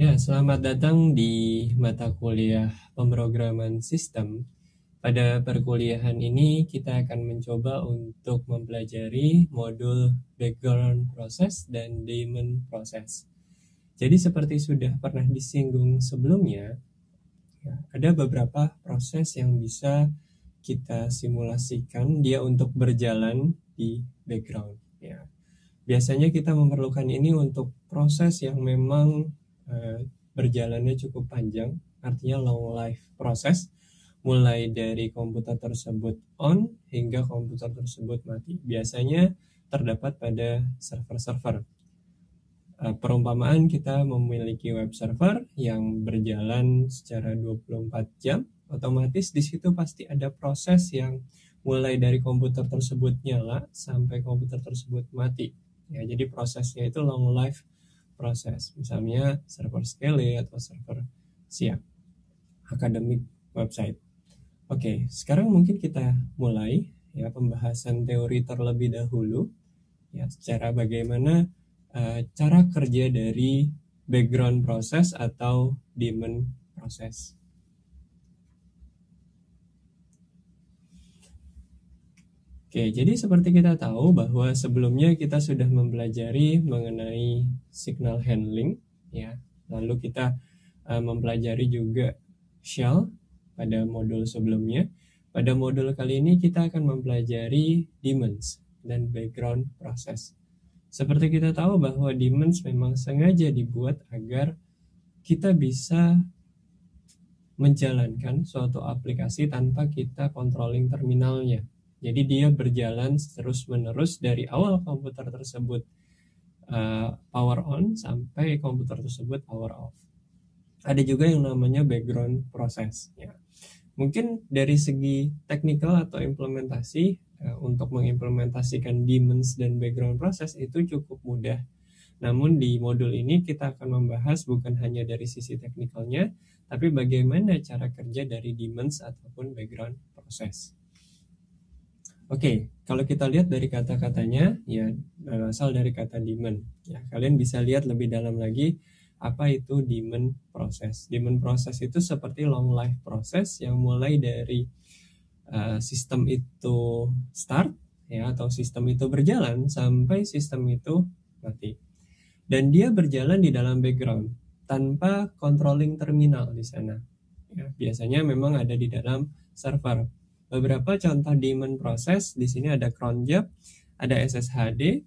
Ya, selamat datang di mata kuliah pemrograman sistem. Pada perkuliahan ini kita akan mencoba untuk mempelajari modul background process dan daemon process. Jadi seperti sudah pernah disinggung sebelumnya, ya, ada beberapa proses yang bisa kita simulasikan dia untuk berjalan di background. Ya, biasanya kita memerlukan ini untuk proses yang memang berjalannya cukup panjang, artinya long life proses, mulai dari komputer tersebut on hingga komputer tersebut mati. Biasanya terdapat pada server-server. Perumpamaan kita memiliki web server yang berjalan secara 24 jam, otomatis di situ pasti ada proses yang mulai dari komputer tersebut nyala sampai komputer tersebut mati. Ya, jadi prosesnya itu long life proses. Misalnya server Scale atau server Siap, academic website. Oke, sekarang mungkin kita mulai ya pembahasan teori terlebih dahulu ya secara bagaimana cara kerja dari background proses atau daemon proses. Oke, jadi seperti kita tahu bahwa sebelumnya kita sudah mempelajari mengenai signal handling ya. Lalu kita mempelajari juga shell pada modul sebelumnya. Pada modul kali ini kita akan mempelajari daemons dan background process. Seperti kita tahu bahwa daemons memang sengaja dibuat agar kita bisa menjalankan suatu aplikasi tanpa kita controlling terminalnya. Jadi dia berjalan terus-menerus dari awal komputer tersebut power on sampai komputer tersebut power off. Ada juga yang namanya background process. Ya. Mungkin dari segi teknikal atau implementasi untuk mengimplementasikan daemons dan background process itu cukup mudah. Namun di modul ini kita akan membahas bukan hanya dari sisi teknikalnya, tapi bagaimana cara kerja dari daemons ataupun background process. Oke, kalau kita lihat dari kata-katanya, ya berasal dari kata daemon. Ya, kalian bisa lihat lebih dalam lagi apa itu daemon process. Daemon process itu seperti long life process yang mulai dari sistem itu start ya atau sistem itu berjalan sampai sistem itu mati. Dan dia berjalan di dalam background tanpa controlling terminal di sana. Ya, biasanya memang ada di dalam server. Beberapa contoh daemon proses di sini ada cron job, ada SSHD,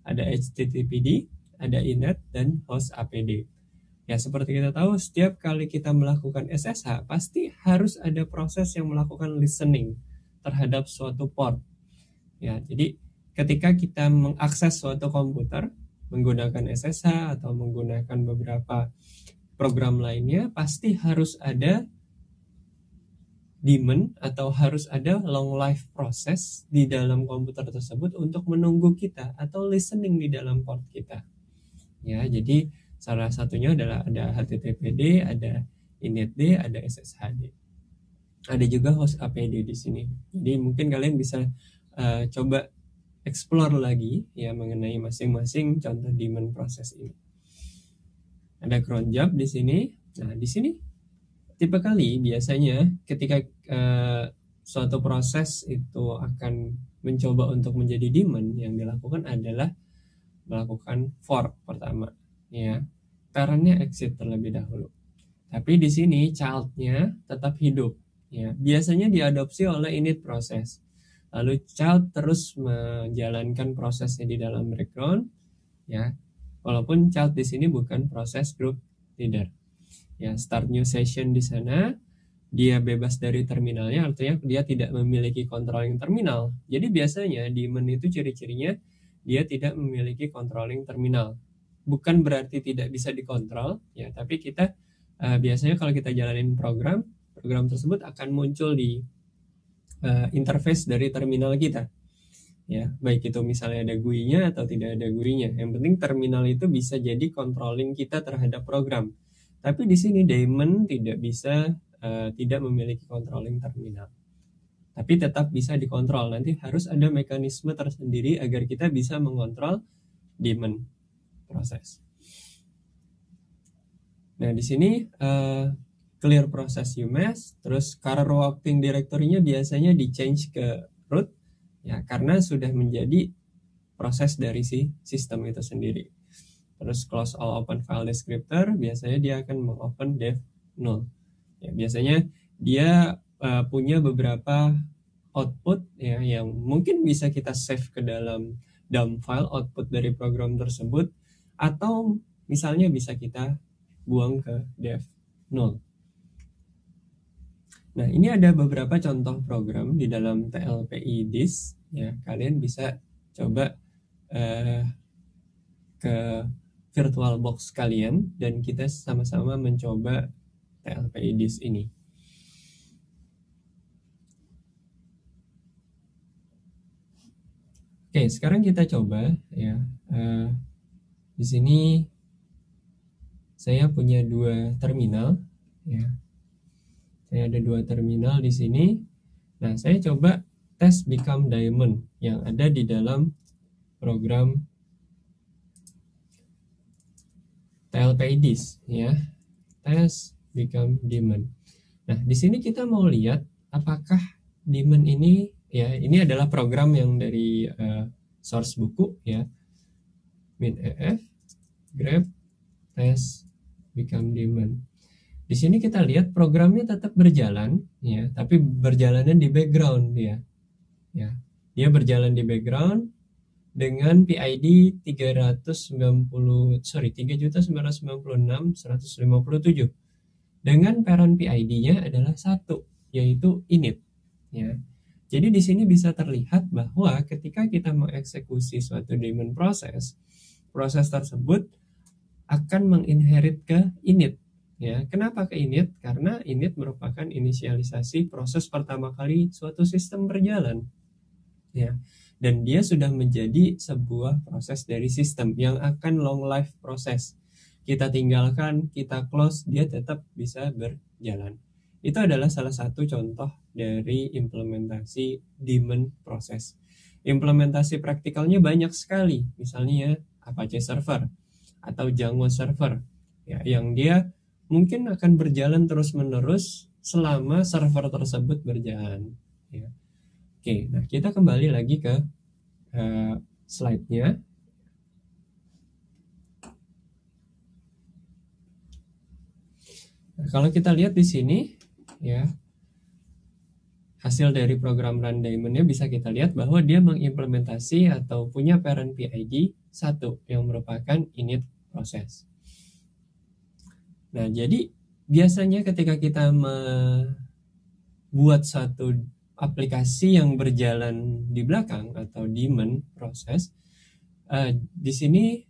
ada HTTPD, ada inet dan host APD. Ya, seperti kita tahu, setiap kali kita melakukan SSH, pasti harus ada proses yang melakukan listening terhadap suatu port. Ya, jadi ketika kita mengakses suatu komputer menggunakan SSH atau menggunakan beberapa program lainnya, pasti harus ada daemon atau harus ada long life process di dalam komputer tersebut untuk menunggu kita atau listening di dalam port kita. Ya, jadi salah satunya adalah ada HTTPD, ada inetd, ada SSHD. Ada juga host APD di sini. Jadi mungkin kalian bisa coba explore lagi ya mengenai masing-masing contoh daemon proses ini. Ada cron job di sini. Nah, di sini tipe kali biasanya ketika suatu proses itu akan mencoba untuk menjadi daemon, yang dilakukan adalah melakukan fork pertama ya. Parentnya exit terlebih dahulu. Tapi di sini child-nya tetap hidup ya. Biasanya diadopsi oleh init proses. Lalu child terus menjalankan prosesnya di dalam background ya. Walaupun child di sini bukan proses group leader. Ya, start new session di sana, dia bebas dari terminalnya, artinya dia tidak memiliki controlling terminal. Jadi biasanya daemon itu ciri-cirinya dia tidak memiliki controlling terminal. Bukan berarti tidak bisa dikontrol, ya, tapi kita biasanya kalau kita jalanin program tersebut akan muncul di interface dari terminal kita. Ya, baik itu misalnya ada GUI-nya atau tidak ada GUI-nya. Yang penting terminal itu bisa jadi controlling kita terhadap program. Tapi di sini daemon tidak bisa tidak memiliki controlling terminal. Tapi tetap bisa dikontrol. Nanti harus ada mekanisme tersendiri agar kita bisa mengontrol daemon proses. Nah, di sini clear process UMass, terus current working directory-nya biasanya di change ke root, ya, karena sudah menjadi proses dari si sistem itu sendiri. Terus close all open file descriptor, biasanya dia akan mengopen dev null. Ya, biasanya dia punya beberapa output ya yang mungkin bisa kita save ke dalam dump file output dari program tersebut, atau misalnya bisa kita buang ke dev null. Nah, ini ada beberapa contoh program di dalam TLPI DIS ya. Kalian bisa coba ke VirtualBox kalian dan kita sama-sama mencoba TLPI DIS ini. Oke, sekarang kita coba ya. Di sini saya punya 2 terminal ya. Saya ada 2 terminal di sini. Nah, saya coba tes become diamond yang ada di dalam program TLPI DIS ya. Tes become daemon. Nah, di sini kita mau lihat apakah daemon ini ya, ini adalah program yang dari source buku ya. min.ef grep tes become daemon. Di sini kita lihat programnya tetap berjalan ya, tapi berjalannya di background dia. Ya. Dia berjalan di background dengan PID 3.996.157 dengan parent PID-nya adalah 1, yaitu init ya. Jadi di sini bisa terlihat bahwa ketika kita mengeksekusi suatu daemon proses tersebut akan menginherit ke init ya. Kenapa ke init? Karena init merupakan inisialisasi proses pertama kali suatu sistem berjalan ya, dan dia sudah menjadi sebuah proses dari sistem yang akan long life proses. Kita tinggalkan, kita close, dia tetap bisa berjalan. Itu adalah salah satu contoh dari implementasi daemon proses. Implementasi praktikalnya banyak sekali, misalnya Apache Server atau Django Server ya, yang dia mungkin akan berjalan terus-menerus selama server tersebut berjalan ya. Oke, nah kita kembali lagi ke slide-nya. Nah, kalau kita lihat di sini ya, hasil dari program run daemon-nya bisa kita lihat bahwa dia mengimplementasi atau punya parent PID 1 yang merupakan init proses. Nah, jadi biasanya ketika kita membuat satu aplikasi yang berjalan di belakang atau daemon proses, di sini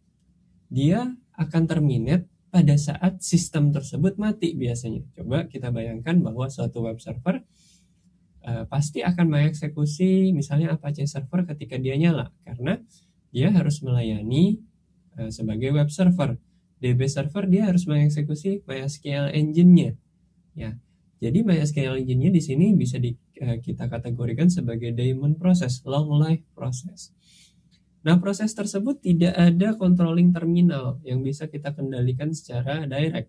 dia akan terminate pada saat sistem tersebut mati biasanya. Coba kita bayangkan bahwa suatu web server pasti akan mengeksekusi misalnya Apache Server ketika dia nyala, karena dia harus melayani sebagai web server. DB server dia harus mengeksekusi MySQL engine-nya. Ya. Jadi MySQL engine-nya di sini bisa kita kategorikan sebagai daemon proses, long life proses. Nah, proses tersebut tidak ada controlling terminal yang bisa kita kendalikan secara direct.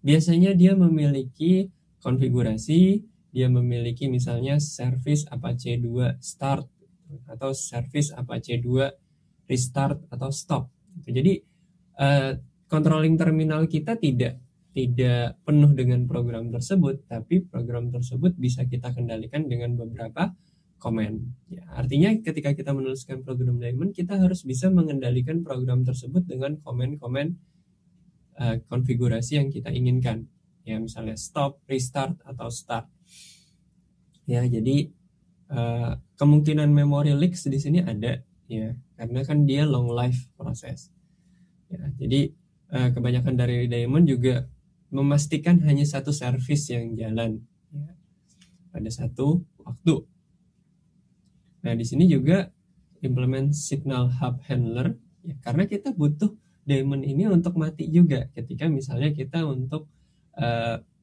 Biasanya dia memiliki konfigurasi, dia memiliki misalnya service Apache 2 start atau service Apache 2 restart atau stop. Jadi controlling terminal kita tidak penuh dengan program tersebut, tapi program tersebut bisa kita kendalikan dengan beberapa komen. Ya, artinya ketika kita menuliskan program daemon, kita harus bisa mengendalikan program tersebut dengan komen-komen konfigurasi yang kita inginkan. Ya, misalnya stop, restart, atau start. Ya, jadi kemungkinan memory leaks di sini ada, ya, karena kan dia long life proses. Ya, jadi kebanyakan dari daemon juga memastikan hanya satu service yang jalan ya, pada satu waktu. Nah, di sini juga implement signal hub handler ya, karena kita butuh daemon ini untuk mati juga ketika misalnya kita untuk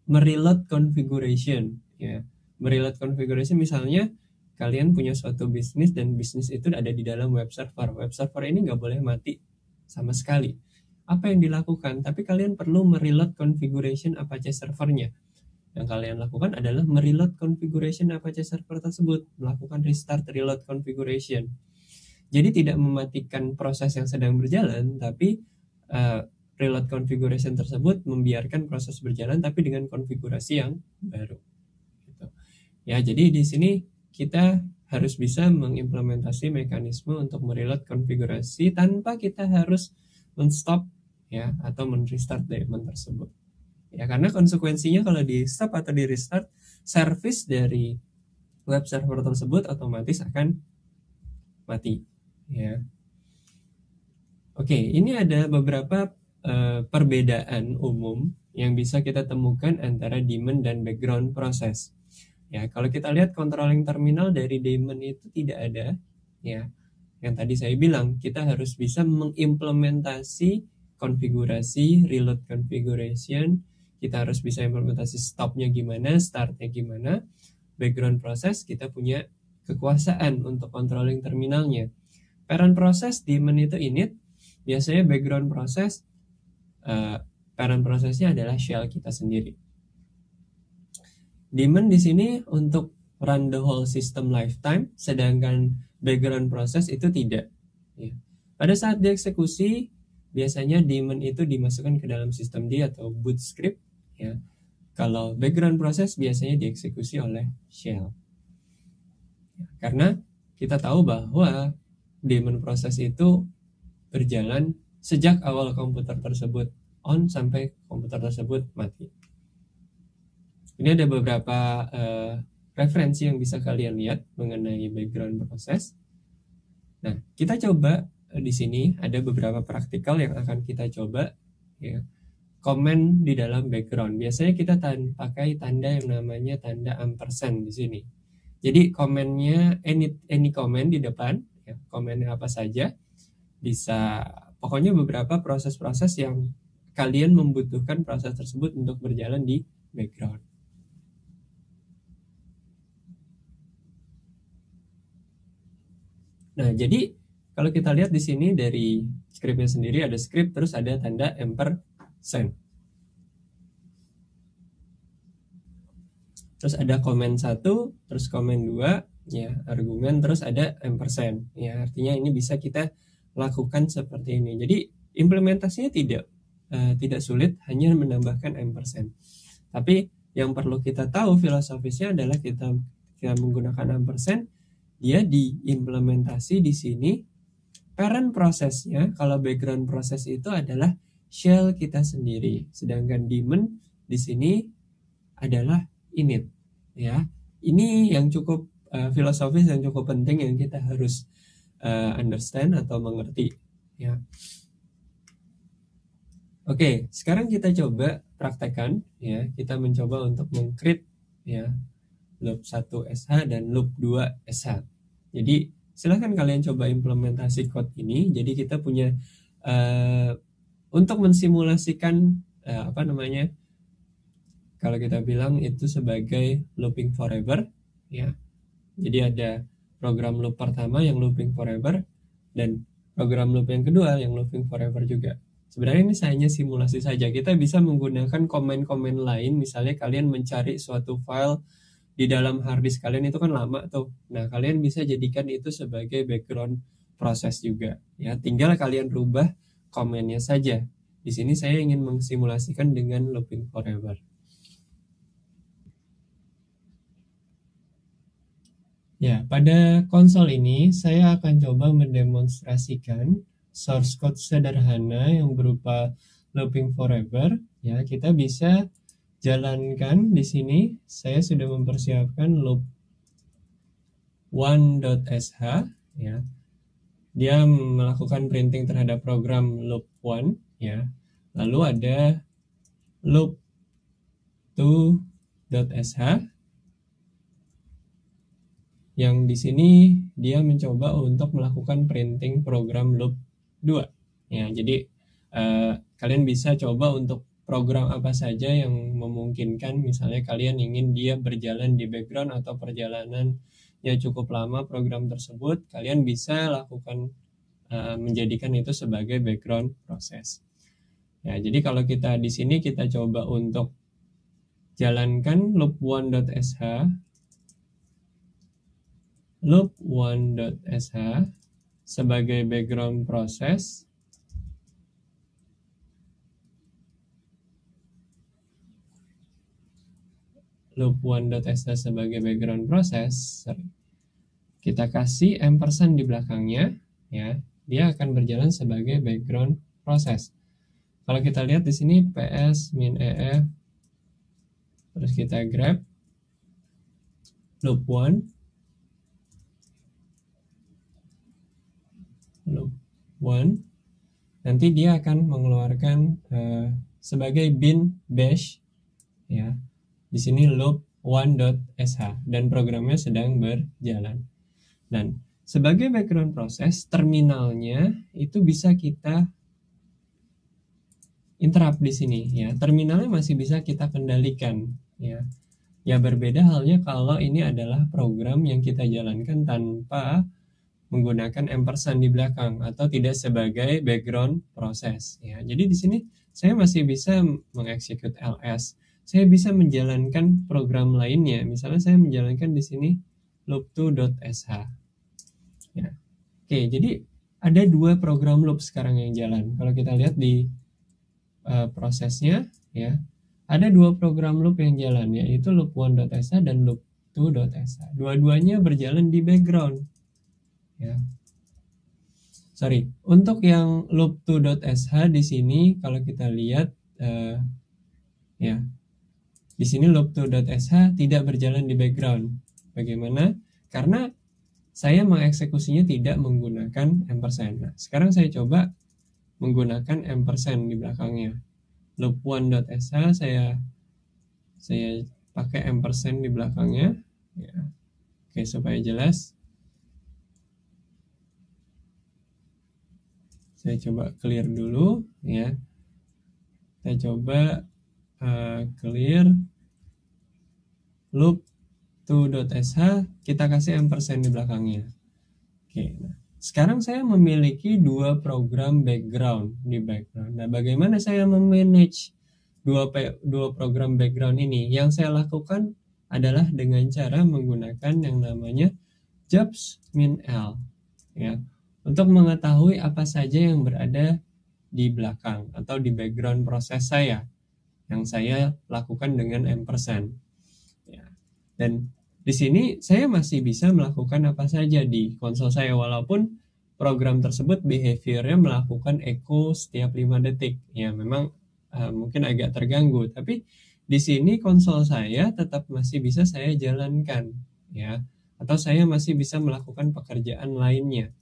mereload configuration ya. Mereload configuration misalnya kalian punya suatu bisnis dan bisnis itu ada di dalam web server. Web server ini nggak boleh mati sama sekali. apa yang dilakukan, tapi kalian perlu mereload configuration Apache servernya. Yang kalian lakukan adalah mereload configuration Apache server tersebut, melakukan restart reload configuration. Jadi tidak mematikan proses yang sedang berjalan, tapi reload configuration tersebut membiarkan proses berjalan tapi dengan konfigurasi yang baru. Gitu. Ya, jadi di sini kita harus bisa mengimplementasi mekanisme untuk mereload konfigurasi tanpa kita harus men-stop ya atau men-restart daemon tersebut. Ya, karena konsekuensinya kalau di stop atau di restart, service dari web server tersebut otomatis akan mati. Ya. Oke, ini ada beberapa perbedaan umum yang bisa kita temukan antara daemon dan background proses. Ya, kalau kita lihat controlling terminal dari daemon itu tidak ada, ya. Yang tadi saya bilang, kita harus bisa mengimplementasi konfigurasi, reload configuration, kita harus bisa implementasi stopnya gimana, startnya gimana. Background proses kita punya kekuasaan untuk controlling terminalnya. Parent proses daemon itu init, biasanya background proses parent prosesnya adalah shell kita sendiri. Daemon di sini untuk run the whole system lifetime, sedangkan background proses itu tidak. Ya. Pada saat dieksekusi, biasanya daemon itu dimasukkan ke dalam sistem D atau boot script. Ya. Kalau background proses biasanya dieksekusi oleh shell. Ya, karena kita tahu bahwa daemon proses itu berjalan sejak awal komputer tersebut on sampai komputer tersebut mati. Ini ada beberapa referensi yang bisa kalian lihat mengenai background proses. Nah, kita coba di sini ada beberapa praktikal yang akan kita coba ya. Komen di dalam background. Biasanya kita pakai tanda yang namanya tanda ampersand di sini. Jadi komennya any comment di depan, ya, komennya apa saja. Bisa pokoknya beberapa proses-proses yang kalian membutuhkan proses tersebut untuk berjalan di background. Nah, jadi kalau kita lihat di sini dari scriptnya sendiri ada script terus ada tanda ampersand. Terus ada komen 1, terus komen 2, ya, argumen terus ada ampersand. Ya, artinya ini bisa kita lakukan seperti ini. Jadi implementasinya tidak sulit, hanya menambahkan ampersand. Tapi yang perlu kita tahu filosofisnya adalah kita menggunakan ampersand, dia diimplementasi di sini. Parent prosesnya, kalau background proses itu adalah shell kita sendiri, sedangkan daemon di sini adalah init. Ya, ini yang cukup filosofis yang cukup penting yang kita harus understand atau mengerti. Ya. Oke, sekarang kita coba praktekkan. Ya, kita mencoba untuk meng-create ya loop 1 SH dan loop 2 SH. Jadi silahkan kalian coba implementasi code ini. Jadi kita punya untuk mensimulasikan kalau kita bilang itu sebagai looping forever, ya. Jadi ada program loop pertama yang looping forever dan program loop yang kedua yang looping forever juga. Sebenarnya ini hanya simulasi saja. Kita bisa menggunakan komen-komen lain. Misalnya kalian mencari suatu file di dalam harddisk kalian itu kan lama tuh. Nah, kalian bisa jadikan itu sebagai background proses juga. Ya, tinggal kalian rubah komennya saja. Di sini saya ingin mengsimulasikan dengan looping forever. Ya, pada konsol ini saya akan coba mendemonstrasikan source code sederhana yang berupa looping forever. Ya, kita bisa jalankan di sini. Saya sudah mempersiapkan loop 1.sh, ya. Dia melakukan printing terhadap program loop 1, ya. Lalu ada loop 2.sh yang di sini dia mencoba untuk melakukan printing program loop 2. Ya, jadi kalian bisa coba untuk program apa saja yang memungkinkan. Misalnya kalian ingin dia berjalan di background atau perjalanannya cukup lama program tersebut, kalian bisa lakukan menjadikan itu sebagai background proses. Ya, jadi kalau kita di sini kita coba untuk jalankan loop one.sh, loop one.sh sebagai background process. Loop one.sh sebagai background process. Kita kasih ampersand di belakangnya, ya, dia akan berjalan sebagai background process. Kalau kita lihat di sini ps min ef, terus kita grab loop one, nanti dia akan mengeluarkan sebagai bin bash, ya. Di sini loop one.sh dan programnya sedang berjalan. Dan sebagai background process, terminalnya itu bisa kita interrupt di sini, ya. Terminalnya masih bisa kita kendalikan, ya. Ya, berbeda halnya kalau ini adalah program yang kita jalankan tanpa menggunakan ampersand di belakang atau tidak sebagai background process, ya. Jadi di sini saya masih bisa mengeksekut ls. Saya bisa menjalankan program lainnya. Misalnya saya menjalankan di sini loop2.sh. Ya. Oke, jadi ada dua program loop sekarang yang jalan. Kalau kita lihat di prosesnya, ya, ada dua program loop yang jalan, yaitu loop one.sh dan loop 2.sh. Dua-duanya berjalan di background, ya. Sorry, untuk yang loop 2.sh di sini kalau kita lihat, ya, di sini loop 2.sh tidak berjalan di background. Bagaimana? Karena saya mengeksekusinya tidak menggunakan ampersand. Nah, sekarang saya coba menggunakan ampersand di belakangnya. Loop one.sh saya pakai ampersand di belakangnya, ya. Oke, supaya jelas saya coba clear dulu, ya. Saya coba clear loop 2.sh, kita kasih ampersand di belakangnya. Oke, nah, sekarang saya memiliki dua program background di background. Nah, bagaimana saya memanage dua program background ini? Yang saya lakukan adalah dengan cara menggunakan yang namanya jobs min l, ya, untuk mengetahui apa saja yang berada di belakang atau di background proses saya yang saya lakukan dengan ampersand, ya. Dan di sini saya masih bisa melakukan apa saja di konsol saya, walaupun program tersebut behaviornya melakukan echo setiap 5 detik. Ya, memang mungkin agak terganggu, tapi di sini konsol saya tetap masih bisa saya jalankan, ya, atau saya masih bisa melakukan pekerjaan lainnya.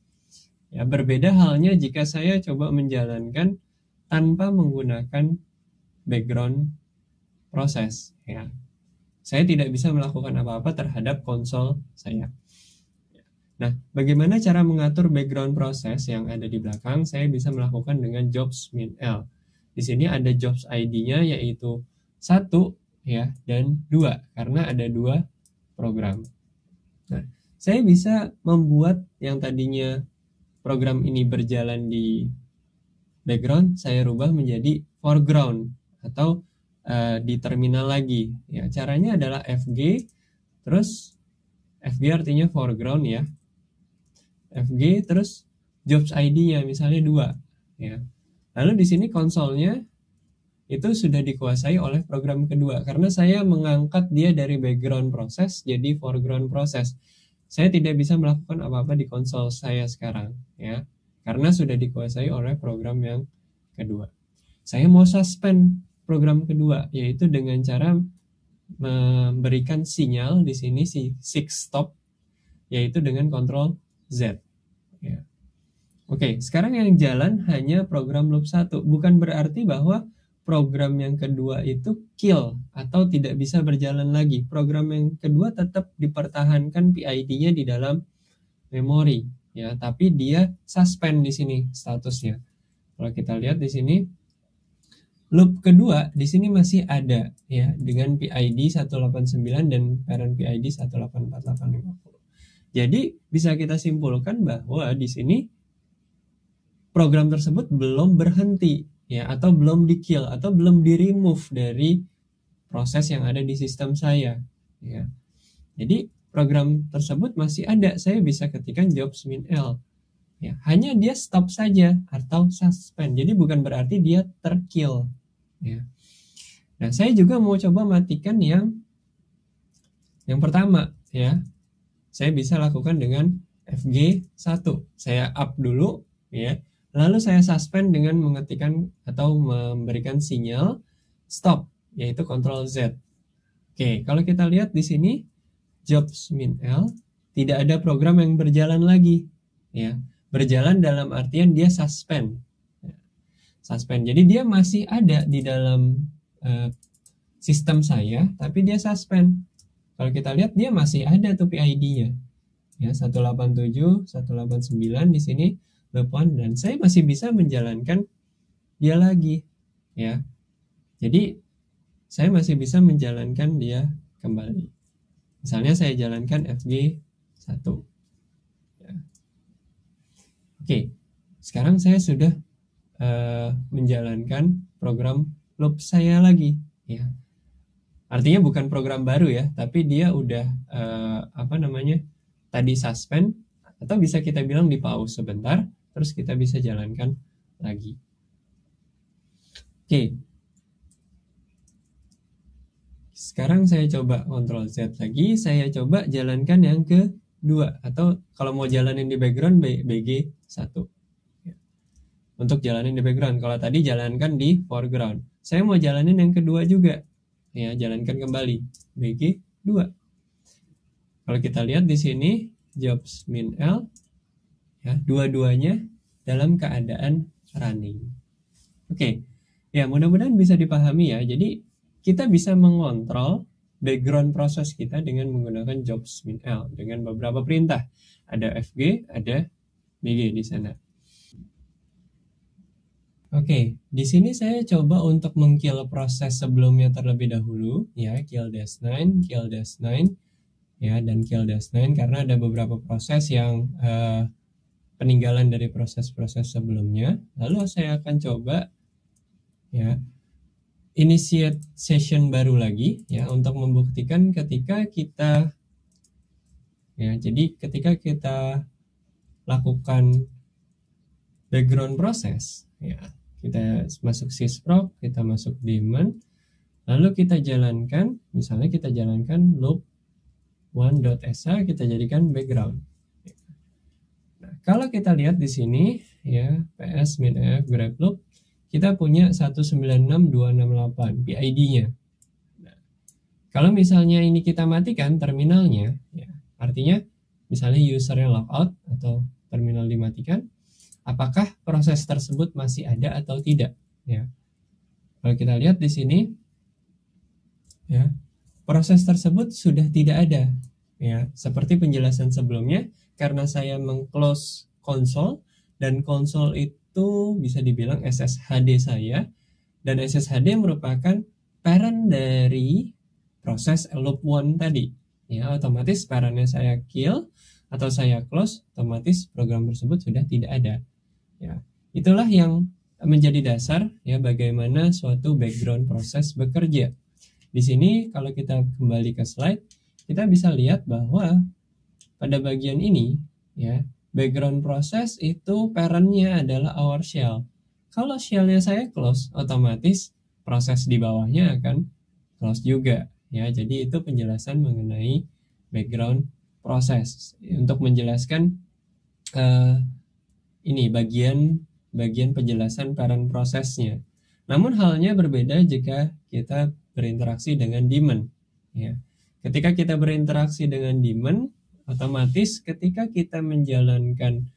Ya, berbeda halnya jika saya coba menjalankan tanpa menggunakan background proses, ya. Saya tidak bisa melakukan apa-apa terhadap konsol saya. Nah, bagaimana cara mengatur background proses yang ada di belakang? Saya bisa melakukan dengan jobs min l. Di sini ada jobs ID-nya yaitu 1, ya, dan 2 karena ada 2 program. Nah, saya bisa membuat yang tadinya program ini berjalan di background, saya rubah menjadi foreground atau di terminal lagi, ya. Caranya adalah fg, terus fg artinya foreground, ya, fg terus jobs ID-nya misalnya 2, ya. Lalu di sini konsolnya itu sudah dikuasai oleh program kedua karena saya mengangkat dia dari background proses jadi foreground proses. Saya tidak bisa melakukan apa-apa di konsol saya sekarang, ya, karena sudah dikuasai oleh program yang kedua. Saya mau suspend program kedua, yaitu dengan cara memberikan sinyal di sini si stop, yaitu dengan kontrol Z, ya. Oke, sekarang yang jalan hanya program loop 1. Bukan berarti bahwa program yang kedua itu kill atau tidak bisa berjalan lagi. Program yang kedua tetap dipertahankan PID-nya di dalam memori, ya, tapi dia suspend di sini statusnya. Kalau kita lihat di sini, loop kedua di sini masih ada, ya, dengan PID 189 dan parent PID 184850. Jadi bisa kita simpulkan bahwa di sini program tersebut belum berhenti, ya, atau belum di kill atau belum di remove dari proses yang ada di sistem saya, ya. Jadi program tersebut masih ada, saya bisa ketikkan jobs min L, ya, hanya dia stop saja atau suspend, jadi bukan berarti dia terkill, ya. Nah, saya juga mau coba matikan yang pertama, ya. Saya bisa lakukan dengan FG1. Saya up dulu, ya. Lalu saya suspend dengan mengetikkan atau memberikan sinyal stop, yaitu Ctrl Z. Oke, kalau kita lihat di sini jobs min L tidak ada program yang berjalan lagi, ya. Berjalan dalam artian dia suspend. Suspend. Jadi dia masih ada di dalam sistem saya, tapi dia suspend. Kalau kita lihat dia masih ada tuh PID-nya. Ya, 187, 189 di sini loop one, dan saya masih bisa menjalankan dia lagi, ya. Jadi saya masih bisa menjalankan dia kembali. Misalnya saya jalankan FG1. Ya. Oke, sekarang saya sudah menjalankan program loop saya lagi, ya. Artinya bukan program baru ya, tapi dia udah tadi suspend, atau bisa kita bilang di pause sebentar, terus kita bisa jalankan lagi. Oke. Sekarang saya coba Ctrl Z lagi, saya coba jalankan yang kedua, atau kalau mau jalanin di background BG1. Untuk jalanin di background, kalau tadi jalankan di foreground. Saya mau jalanin yang kedua juga, ya, jalankan kembali BG2. Kalau kita lihat di sini jobs min L, ya, dua-duanya dalam keadaan running. Oke, ya, mudah-mudahan bisa dipahami ya. Jadi kita bisa mengontrol background proses kita dengan menggunakan jobs min L dengan beberapa perintah. Ada FG, ada BG di sana. Oke, di sini saya coba untuk mengkill proses sebelumnya terlebih dahulu, ya, kill -9, kill -9, ya, dan kill -9 karena ada beberapa proses yang peninggalan dari proses-proses sebelumnya. Lalu saya akan coba, ya, initiate session baru lagi, ya, untuk membuktikan ketika kita, ya, jadi ketika kita lakukan background proses, ya, kita masuk sysproc, kita masuk daemon, lalu kita jalankan, misalnya kita jalankan loop one.sa, kita jadikan background. Nah, kalau kita lihat di sini, ya, ps min f grep loop, kita punya 196.268 PID-nya. Nah, kalau misalnya ini kita matikan terminalnya, ya, artinya misalnya usernya logout atau terminal dimatikan, apakah proses tersebut masih ada atau tidak, ya. Kalau kita lihat di sini, ya, proses tersebut sudah tidak ada, ya, seperti penjelasan sebelumnya, karena saya meng-close console, dan console itu bisa dibilang SSHD saya, dan SSHD merupakan parent dari proses loop one tadi, ya. Otomatis parentnya saya kill atau saya close, otomatis program tersebut sudah tidak ada. Ya, itulah yang menjadi dasar, ya, bagaimana suatu background proses bekerja. Di sini kalau kita kembali ke slide, kita bisa lihat bahwa pada bagian ini, ya, background proses itu parentnya adalah our shell. Kalau shellnya saya close, otomatis proses di bawahnya akan close juga, ya. Jadi itu penjelasan mengenai background proses untuk menjelaskan ini bagian penjelasan parent prosesnya. Namun halnya berbeda jika kita berinteraksi dengan daemon, ya. Ketika kita berinteraksi dengan daemon, otomatis ketika kita menjalankan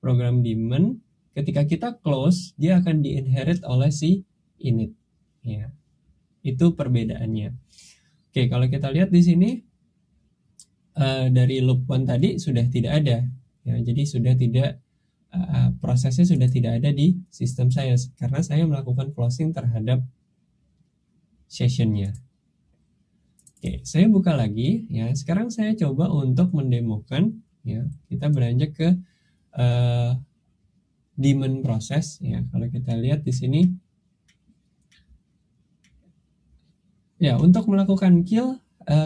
program daemon, ketika kita close, dia akan diinherit oleh si init, ya. Itu perbedaannya. Oke, kalau kita lihat di sini dari loop one tadi sudah tidak ada, ya. Jadi sudah tidak prosesnya sudah tidak ada di sistem saya karena saya melakukan closing terhadap sessionnya. Oke, saya buka lagi, ya. Sekarang saya coba untuk mendemokan, ya. Kita beranjak ke daemon proses, ya. Kalau kita lihat di sini Ya, untuk melakukan kill,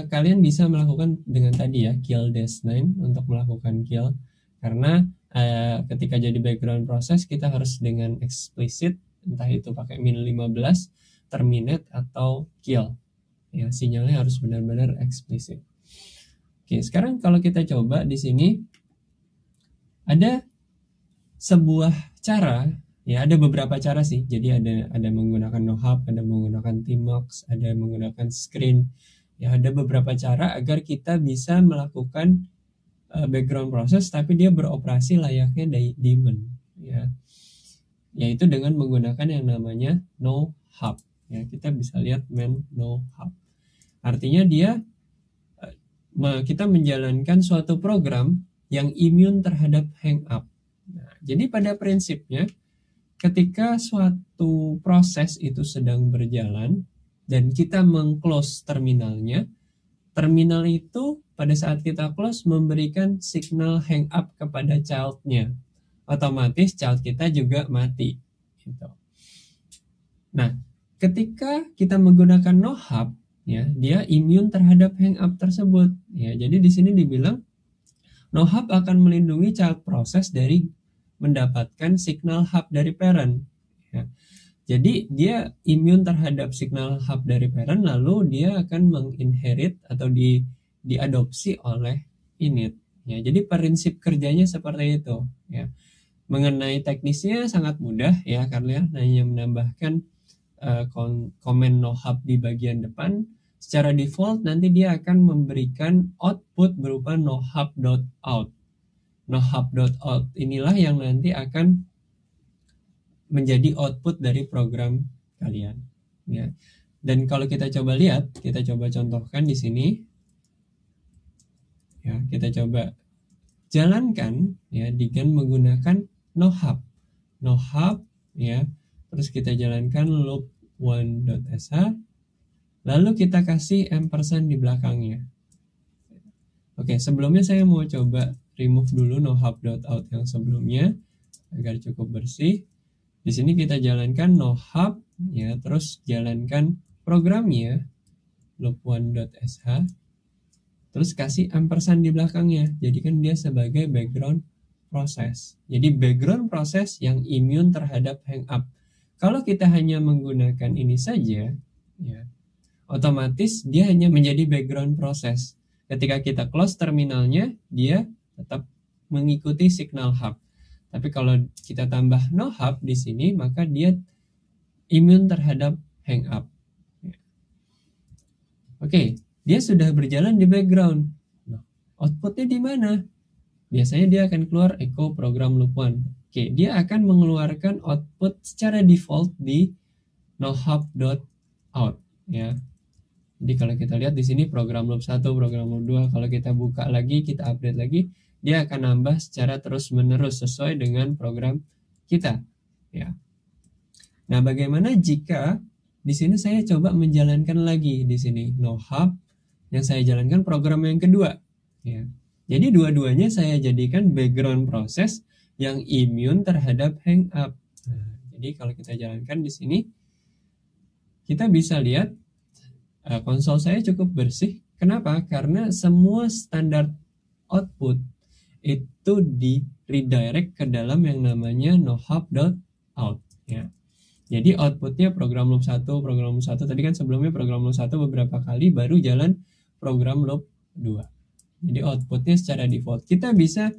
kalian bisa melakukan dengan tadi ya, kill -9 untuk melakukan kill. Karena ketika jadi background proses kita harus dengan explicit, entah itu pakai -15, terminate atau kill. Ya, sinyalnya harus benar-benar explicit. Oke, sekarang kalau kita coba di sini ada sebuah cara, ya ada beberapa cara sih. Jadi ada menggunakan nohub, ada menggunakan tmux, ada menggunakan screen. Ya ada beberapa cara agar kita bisa melakukan background process tapi dia beroperasi layaknya daemon, ya. Yaitu dengan menggunakan yang namanya nohub. Ya, kita bisa lihat main nohub. Artinya dia kita menjalankan suatu program yang immune terhadap hangup. Nah, jadi pada prinsipnya ketika suatu proses itu sedang berjalan dan kita meng-close terminalnya, terminal itu pada saat kita close memberikan signal hang up kepada child-nya. Otomatis child kita juga mati. Gitu. Nah, ketika kita menggunakan nohub, ya, dia immune terhadap hang up tersebut. Ya, jadi di sini dibilang nohub akan melindungi child process dari mendapatkan signal hub dari parent. Ya. Jadi dia immune terhadap signal hub dari parent, lalu dia akan menginherit atau diadopsi oleh init. Ya, jadi prinsip kerjanya seperti itu. Ya. Mengenai teknisnya sangat mudah ya, karena hanya menambahkan komen nohub di bagian depan. Secara default nanti dia akan memberikan output berupa nohub.out. Nohub.out inilah yang nanti akan menjadi output dari program kalian, ya. Dan kalau kita coba lihat, kita coba contohkan di sini, ya, kita coba jalankan ya dengan menggunakan nohub, ya. Terus kita jalankan loop one.sh, lalu kita kasih ampersand di belakangnya. Oke, sebelumnya saya mau coba remove dulu nohub.out yang sebelumnya agar cukup bersih. Di sini kita jalankan nohub, ya, terus jalankan programnya loop one.sh, terus kasih ampersand di belakangnya. Jadikan dia sebagai background proses. Jadi background proses yang immune terhadap hangup. Kalau kita hanya menggunakan ini saja, ya, otomatis dia hanya menjadi background proses. Ketika kita close terminalnya, dia tetap mengikuti signal hub. Tapi kalau kita tambah nohub di sini, maka dia immune terhadap hangup. Oke, dia sudah berjalan di background. Nah, outputnya di mana? Biasanya dia akan keluar echo program loop one. Oke, dia akan mengeluarkan output secara default di nohub.out, ya. Jadi kalau kita lihat di sini program loop 1, program loop 2, kalau kita buka lagi, kita update lagi, dia akan nambah secara terus-menerus sesuai dengan program kita, ya. Nah, bagaimana jika di sini saya coba menjalankan lagi di sini nohub yang saya jalankan program yang kedua, ya. Jadi dua-duanya saya jadikan background proses yang immune terhadap hangup. Nah, jadi kalau kita jalankan di sini, kita bisa lihat konsol saya cukup bersih. Kenapa? Karena semua standar output itu di redirect ke dalam yang namanya nohub.out, ya. Jadi outputnya program loop 1, program loop 1 tadi kan sebelumnya program loop 1 beberapa kali baru jalan program loop 2. Jadi outputnya secara default. Kita bisa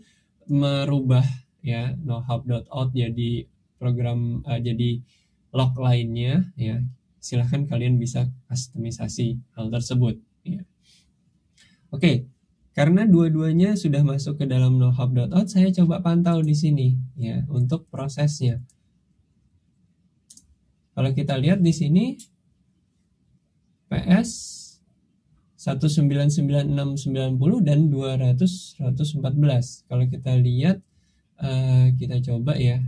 merubah ya nohub.out jadi program jadi log lainnya, ya. Silahkan kalian bisa customisasi hal tersebut, ya. Oke, karena dua-duanya sudah masuk ke dalam nohub.out, saya coba pantau di sini ya untuk prosesnya. Kalau kita lihat di sini PS 199.690 dan 200.114. Kalau kita lihat kita coba ya.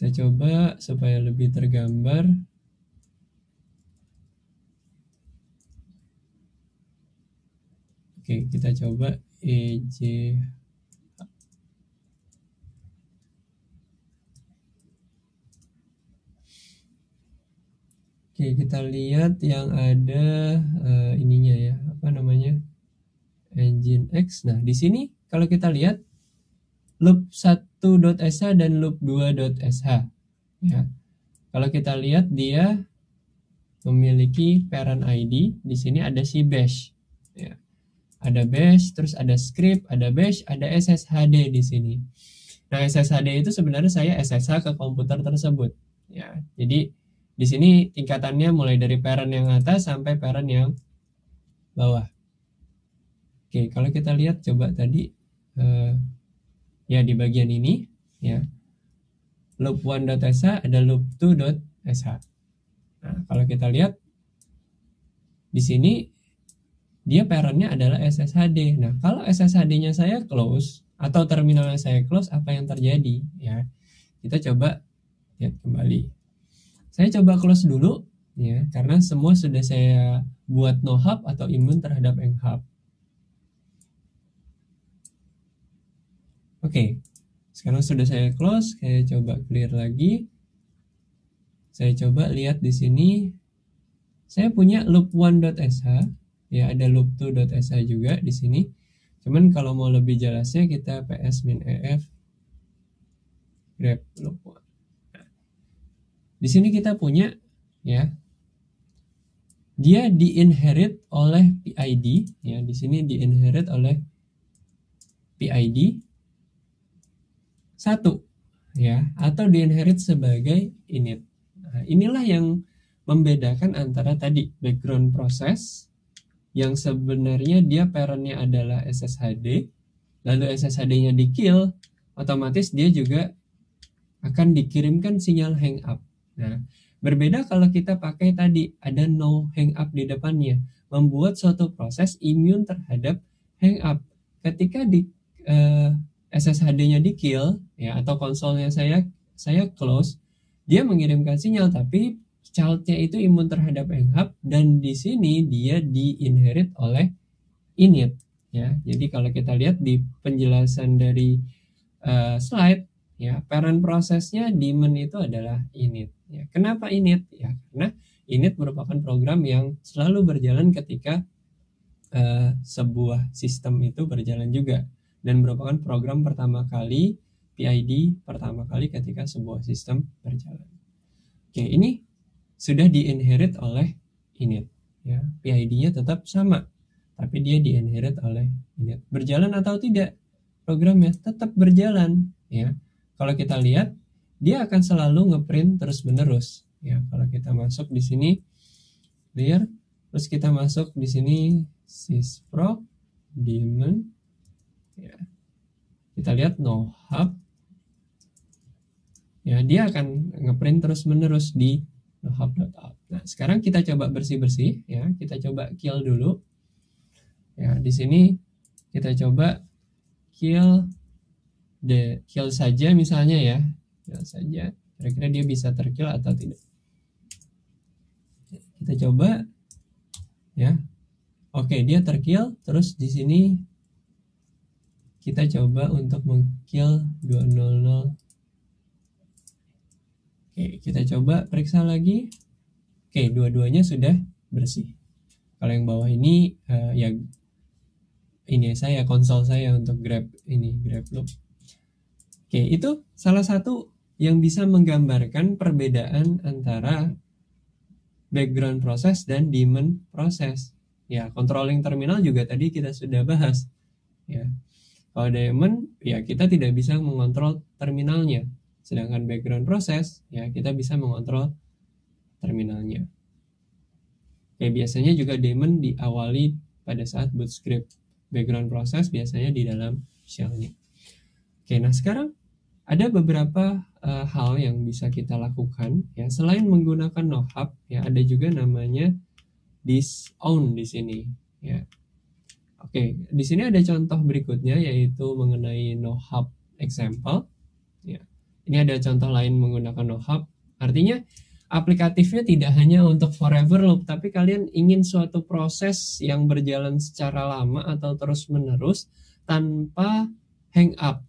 Kita coba supaya lebih tergambar. Oke, kita coba EJ. Oke, kita lihat yang ada ininya ya, apa namanya? Nginx. Nah, di sini kalau kita lihat loop 1.sh dan loop 2.sh ya. Kalau kita lihat dia memiliki parent ID, di sini ada si bash ya. Ada bash, terus ada script, ada bash, ada sshd di sini. Nah, sshd itu sebenarnya saya SSH ke komputer tersebut ya. Jadi di sini tingkatannya mulai dari parent yang atas sampai parent yang bawah. Oke, kalau kita lihat coba tadi ya di bagian ini ya. Loop 1.sh ada loop 2.sh. Nah, kalau kita lihat di sini dia parentnya adalah SSHD. Nah, kalau SSHD-nya saya close atau terminalnya saya close, apa yang terjadi ya? Kita coba lihat kembali. Saya coba close dulu ya, karena semua sudah saya buat no hub atau imun terhadap NHub. Oke, sekarang sudah saya close, saya coba clear lagi. Saya coba lihat di sini, saya punya loop 1.sh, ya ada loop 2.sh juga di sini. Cuman kalau mau lebih jelasnya kita ps-ef grep loop 1. Nah, di sini kita punya ya, dia diinherit oleh PID ya, di sini diinherit oleh PID 1 ya, atau diinherit sebagai init. Nah, inilah yang membedakan antara tadi background proses yang sebenarnya dia parentnya adalah SSHD, lalu SSHD-nya di kill, otomatis dia juga akan dikirimkan sinyal hang up. Nah, berbeda kalau kita pakai tadi ada no hang up di depannya, membuat suatu proses imun terhadap hang up. Ketika di SSHD-nya di kill ya, atau konsolnya saya close, dia mengirimkan sinyal tapi child-nya itu imun terhadap NHub, dan di sini dia diinherit oleh init ya. Jadi kalau kita lihat di penjelasan dari slide ya, parent prosesnya daemon itu adalah init ya. Kenapa init ya? Karena init merupakan program yang selalu berjalan ketika sebuah sistem itu berjalan juga, dan merupakan program pertama kali, PID pertama kali ketika sebuah sistem berjalan. Oke, ini sudah diinherit oleh init ya. PID-nya tetap sama, tapi dia diinherit oleh init. Berjalan atau tidak programnya? Tetap berjalan ya. Kalau kita lihat, dia akan selalu ngeprint terus menerus ya. Kalau kita masuk di sini clear, terus kita masuk di sini sysproc daemon ya. Kita lihat no hub ya, dia akan ngeprint terus menerus di nohub.out. Nah, sekarang kita coba bersih-bersih ya, kita coba kill dulu. Ya, di sini kita coba kill saja misalnya ya. Kill saja. Kira-kira dia bisa terkill atau tidak. Kita coba ya. Oke, dia terkill. Terus di sini kita coba untuk mengkill 200. Oke, kita coba periksa lagi. Oke, dua-duanya sudah bersih. Kalau yang bawah ini ya ini saya konsol saya untuk grab loop. Oke, itu salah satu yang bisa menggambarkan perbedaan antara background proses dan daemon proses. Ya, controlling terminal juga tadi kita sudah bahas. Ya. Kalau daemon ya kita tidak bisa mengontrol terminalnya. Sedangkan background proses ya kita bisa mengontrol terminalnya. Oke, biasanya juga daemon diawali pada saat boot script. Background proses biasanya di dalam shell-nya. Oke, nah sekarang ada beberapa hal yang bisa kita lakukan ya, selain menggunakan nohub ya, ada juga namanya disown di sini ya. Oke, di sini ada contoh berikutnya yaitu mengenai nohub example ya. Ini ada contoh lain menggunakan NoHub. Artinya aplikatifnya tidak hanya untuk forever loop, tapi kalian ingin suatu proses yang berjalan secara lama atau terus menerus tanpa hang up,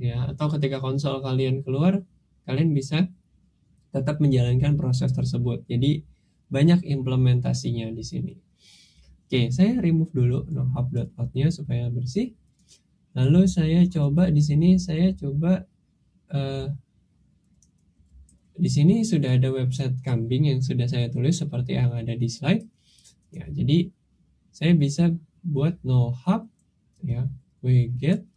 ya. Atau ketika konsol kalian keluar, kalian bisa tetap menjalankan proses tersebut. Jadi banyak implementasinya di sini. Oke, saya remove dulu nohub.out-nya supaya bersih. Lalu saya coba di sini, di sini sudah ada website kambing yang sudah saya tulis seperti yang ada di slide. Ya, jadi saya bisa buat nohub, ya, widget,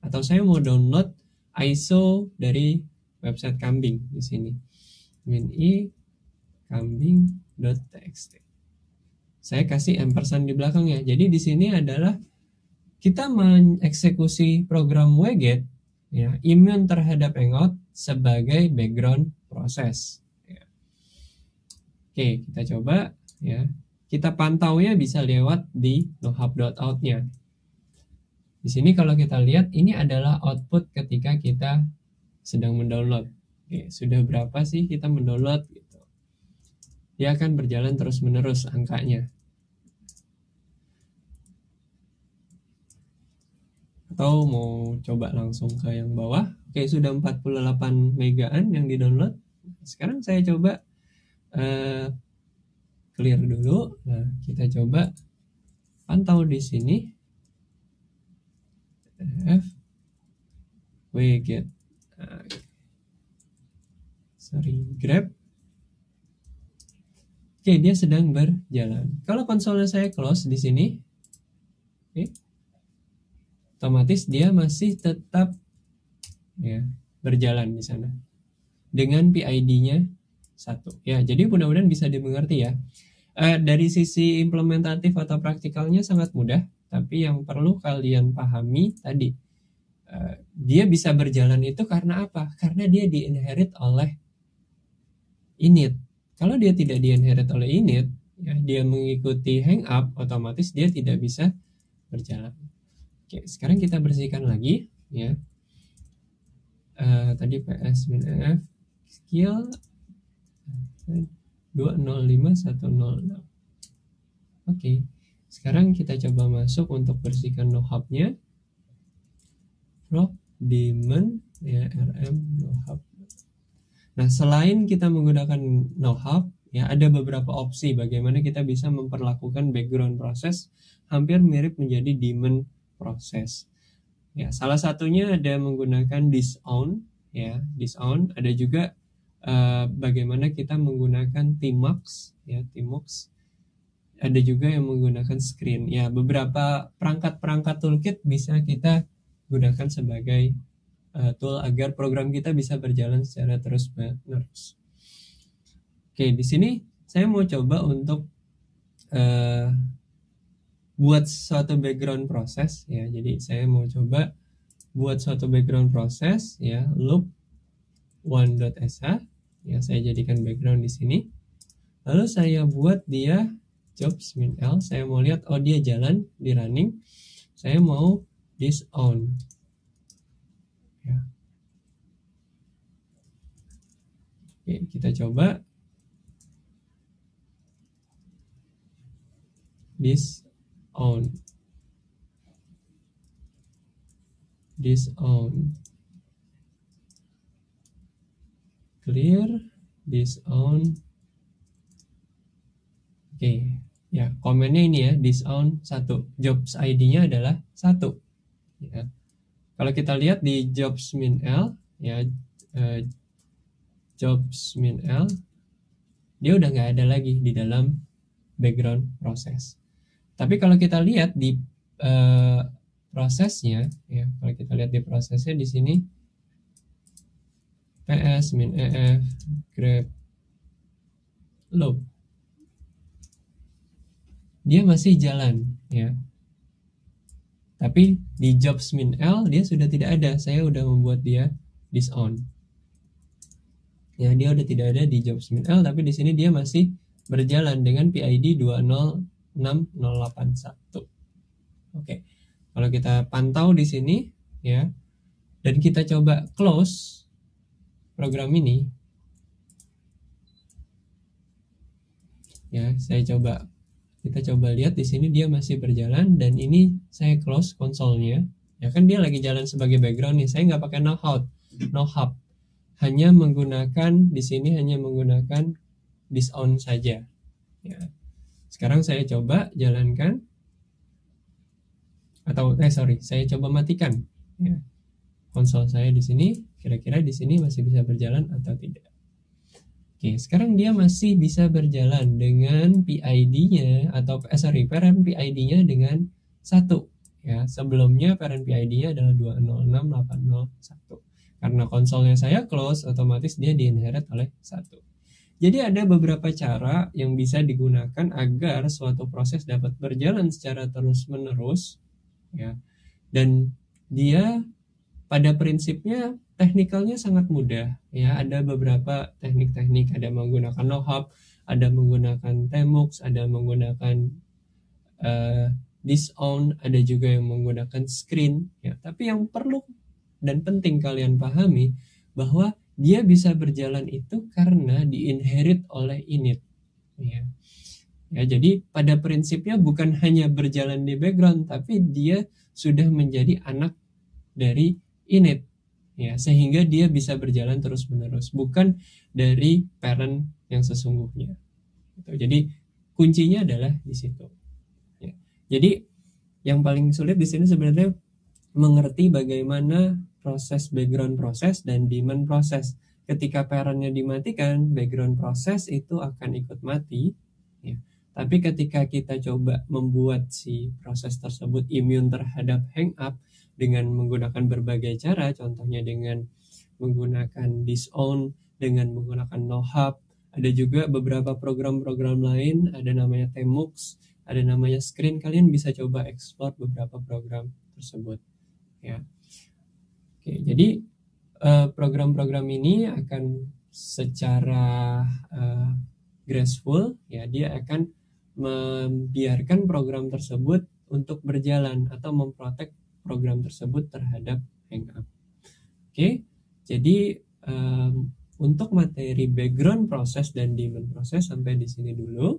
atau saya mau download ISO dari website kambing di sini. Min-i kambing.txt. Saya kasih ampersand di belakangnya. Jadi di sini adalah kita mengeksekusi program widget, ya, immune terhadap Hangout sebagai background proses. Ya. Oke, kita coba, ya. Kita pantaunya bisa lewat di nohub.out-nya. Di sini kalau kita lihat, ini adalah output ketika kita sedang mendownload. Oke, sudah berapa sih kita mendownload? Gitu. Dia akan berjalan terus-menerus angkanya. Atau mau coba langsung ke yang bawah. Oke, sudah 48 megaan yang di-download. Sekarang saya coba clear dulu. Nah, kita coba pantau di sini. Widget. Nah, grab. Oke, dia sedang berjalan. Kalau konsolnya saya close di sini, oke, otomatis dia masih tetap, ya, berjalan di sana dengan PID-nya 1. Ya, jadi mudah-mudahan bisa dimengerti ya. Dari sisi implementatif atau praktikalnya sangat mudah, tapi yang perlu kalian pahami tadi, dia bisa berjalan itu karena apa? Karena dia di-inherit oleh init. Kalau dia tidak di-inherit oleh init, ya, dia mengikuti hang up, otomatis dia tidak bisa berjalan. Oke, sekarang kita bersihkan lagi, ya. Tadi ps-f skill 205106. Oke, sekarang kita coba masuk untuk bersihkan nohub-nya. Proc daemon, ya, rm nohub. Nah, selain kita menggunakan nohub, ya, ada beberapa opsi bagaimana kita bisa memperlakukan background proses hampir mirip menjadi daemon proses. Ya, salah satunya ada menggunakan disown, ya, disown. Ada juga bagaimana kita menggunakan tmux, ya, tmux. Ada juga yang menggunakan screen. Ya, beberapa perangkat-perangkat toolkit bisa kita gunakan sebagai tool agar program kita bisa berjalan secara terus-menerus. Oke, di sini saya mau coba untuk buat suatu background proses, ya. Jadi saya mau coba buat suatu background proses, ya, loop one.sh, ya, saya jadikan background di sini. Lalu saya buat dia jobs min-l. Saya mau lihat, oh, dia jalan di running. Saya mau disown. Ya. Oke, kita coba disown. Clear, disown. Oke, ya, komennya ini ya, disown 1. Jobs ID-nya adalah 1. Ya. Kalau kita lihat di jobs min-l, ya, jobs min-l, dia udah nggak ada lagi di dalam background proses. Tapi kalau kita lihat di prosesnya, ya, kalau kita lihat di prosesnya di sini ps min-ef grep loop, dia masih jalan, ya. Tapi di jobs min-l dia sudah tidak ada. Saya udah membuat dia disown. Ya, dia udah tidak ada di jobs min-l, tapi di sini dia masih berjalan dengan PID 206081. Oke. Kalau kita pantau di sini, ya, dan kita coba close, program ini, ya kita coba lihat di sini dia masih berjalan, dan ini saya close konsolnya. Ya kan dia lagi jalan sebagai background nih. Saya nggak pakai no hub, hanya menggunakan di sini this on saja. Ya. Sekarang saya coba jalankan, saya coba matikan. Ya. Konsol saya di sini, kira-kira di sini masih bisa berjalan atau tidak. Oke, sekarang dia masih bisa berjalan dengan PID-nya parent PID-nya dengan 1. Ya, sebelumnya parent PID-nya adalah 206801. Karena konsolnya saya close, otomatis dia diinherit oleh 1. Jadi ada beberapa cara yang bisa digunakan agar suatu proses dapat berjalan secara terus-menerus, ya. Dan dia pada prinsipnya teknikalnya sangat mudah, ya. Ada beberapa teknik-teknik, ada menggunakan no hub, ada menggunakan tmux, ada menggunakan this on, ada juga yang menggunakan screen, ya. Tapi yang perlu dan penting kalian pahami bahwa dia bisa berjalan itu karena diinherit oleh init, ya. Ya, jadi pada prinsipnya bukan hanya berjalan di background, tapi dia sudah menjadi anak dari init, ya, sehingga dia bisa berjalan terus-menerus, bukan dari parent yang sesungguhnya. Jadi kuncinya adalah di situ. Ya. Jadi yang paling sulit di sini sebenarnya mengerti bagaimana proses background proses dan daemon proses. Ketika parentnya dimatikan, background proses itu akan ikut mati, ya. Tapi ketika kita coba membuat si proses tersebut immune terhadap hang up dengan menggunakan berbagai cara, contohnya dengan menggunakan disown, dengan menggunakan no hub, ada juga beberapa program-program lain, ada namanya tmux, ada namanya screen. Kalian bisa coba explore beberapa program tersebut, ya. Oke, jadi program-program ini akan secara graceful, ya, dia akan membiarkan program tersebut untuk berjalan atau memprotek program tersebut terhadap hang up. Oke, jadi untuk materi background proses dan daemon proses sampai di sini dulu,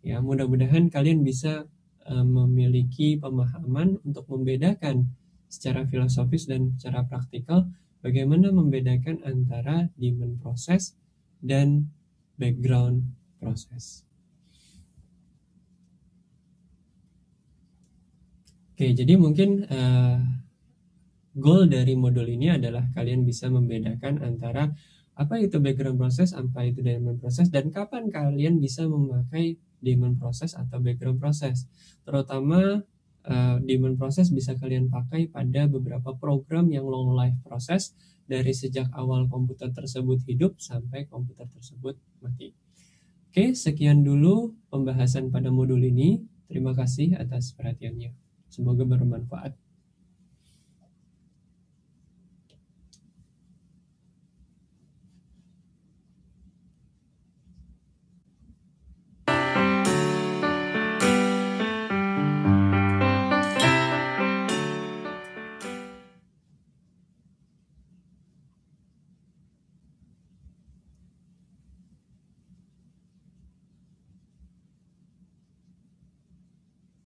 ya. Mudah-mudahan kalian bisa memiliki pemahaman untuk membedakan secara filosofis dan secara praktikal bagaimana membedakan antara daemon proses dan background proses. Oke, jadi mungkin goal dari modul ini adalah kalian bisa membedakan antara apa itu background proses, apa itu daemon proses, dan kapan kalian bisa memakai daemon proses atau background proses. Terutama daemon proses bisa kalian pakai pada beberapa program yang long life proses dari sejak awal komputer tersebut hidup sampai komputer tersebut mati. Oke, sekian dulu pembahasan pada modul ini. Terima kasih atas perhatiannya. Semoga bermanfaat.